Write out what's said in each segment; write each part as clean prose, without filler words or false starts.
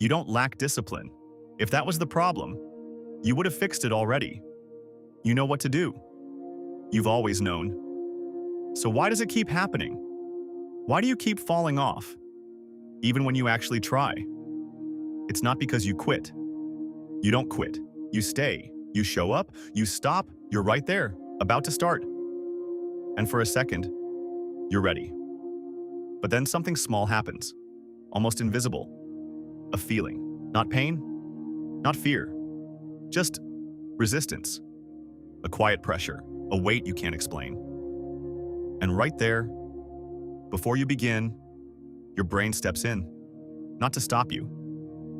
You don't lack discipline. If that was the problem, you would have fixed it already. You know what to do. You've always known. So why does it keep happening? Why do you keep falling off, even when you actually try? It's not because you quit. You don't quit. You stay. You show up. You stop. You're right there, about to start. And for a second, you're ready. But then something small happens, almost invisible. A feeling. Not pain, not fear, just resistance. A quiet pressure, a weight you can't explain. And right there, before you begin, your brain steps in, not to stop you,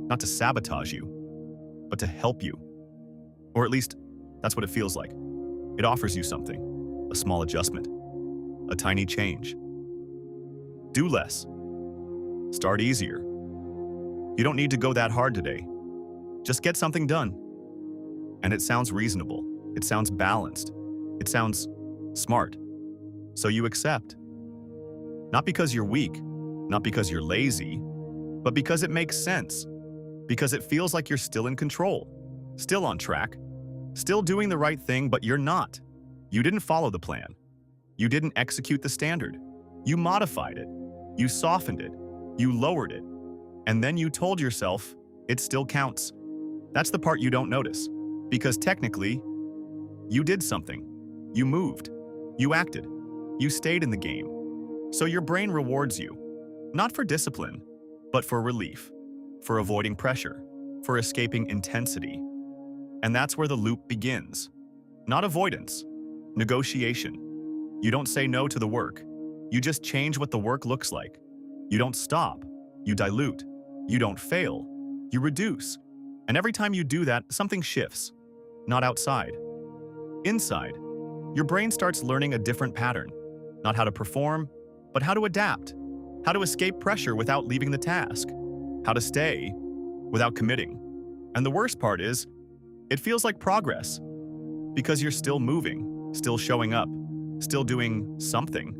not to sabotage you, but to help you. Or at least, that's what it feels like. It offers you something, a small adjustment, a tiny change. Do less. Start easier. You don't need to go that hard today. Just get something done. And it sounds reasonable. It sounds balanced. It sounds smart. So you accept. Not because you're weak, not because you're lazy, but because it makes sense. Because it feels like you're still in control, still on track, still doing the right thing, but you're not. You didn't follow the plan. You didn't execute the standard. You modified it. You softened it. You lowered it. And then you told yourself it still counts. That's the part you don't notice. Because technically, you did something. You moved. You acted. You stayed in the game. So your brain rewards you, not for discipline, but for relief, for avoiding pressure, for escaping intensity. And that's where the loop begins. Not avoidance, negotiation. You don't say no to the work. You just change what the work looks like. You don't stop. You dilute. You don't fail. You reduce. And every time you do that, something shifts. Not outside. Inside. Your brain starts learning a different pattern. Not how to perform, but how to adapt. How to escape pressure without leaving the task. How to stay without committing. And the worst part is, it feels like progress. Because you're still moving, still showing up, still doing something.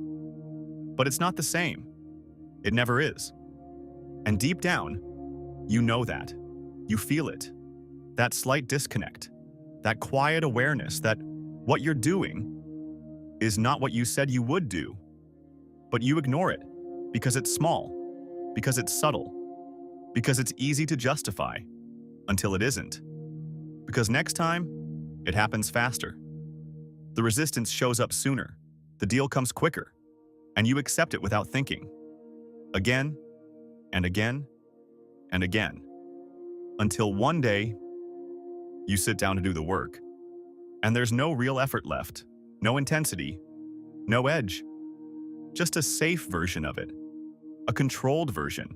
But it's not the same. It never is. And deep down, you know that. You feel it. That slight disconnect. That quiet awareness that what you're doing is not what you said you would do. But you ignore it because it's small, because it's subtle, because it's easy to justify until it isn't. Because next time, it happens faster. The resistance shows up sooner. The deal comes quicker. And you accept it without thinking. Again, and again, and again. Until one day, you sit down to do the work. And there's no real effort left. No intensity. No edge. Just a safe version of it. A controlled version.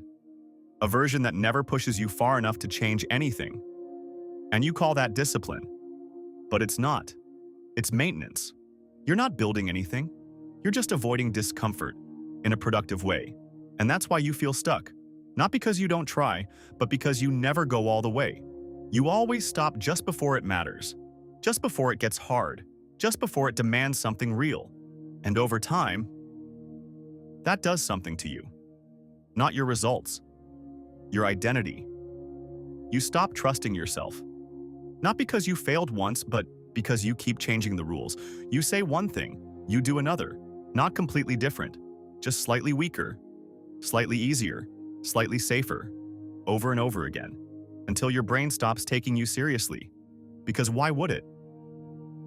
A version that never pushes you far enough to change anything. And you call that discipline. But it's not. It's maintenance. You're not building anything. You're just avoiding discomfort in a productive way. And that's why you feel stuck. Not because you don't try, but because you never go all the way. You always stop just before it matters. Just before it gets hard. Just before it demands something real. And over time, that does something to you. Not your results. Your identity. You stop trusting yourself. Not because you failed once, but because you keep changing the rules. You say one thing, you do another. Not completely different, just slightly weaker, slightly easier, slightly safer, over and over again, until your brain stops taking you seriously. Because why would it?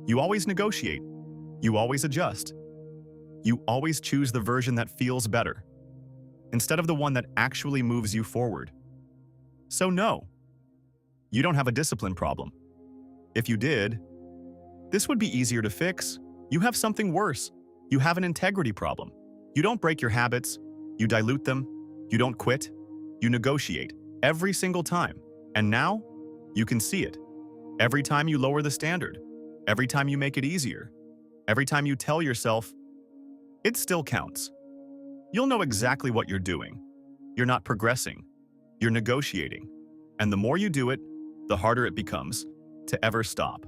You always negotiate. You always adjust. You always choose the version that feels better, instead of the one that actually moves you forward. So no, you don't have a discipline problem. If you did, this would be easier to fix. You have something worse. You have an integrity problem. You don't break your habits. You dilute them. You don't quit. You negotiate every single time. And now, you can see it. Every time you lower the standard. Every time you make it easier. Every time you tell yourself, it still counts. You'll know exactly what you're doing. You're not progressing. You're negotiating. And the more you do it, the harder it becomes to ever stop.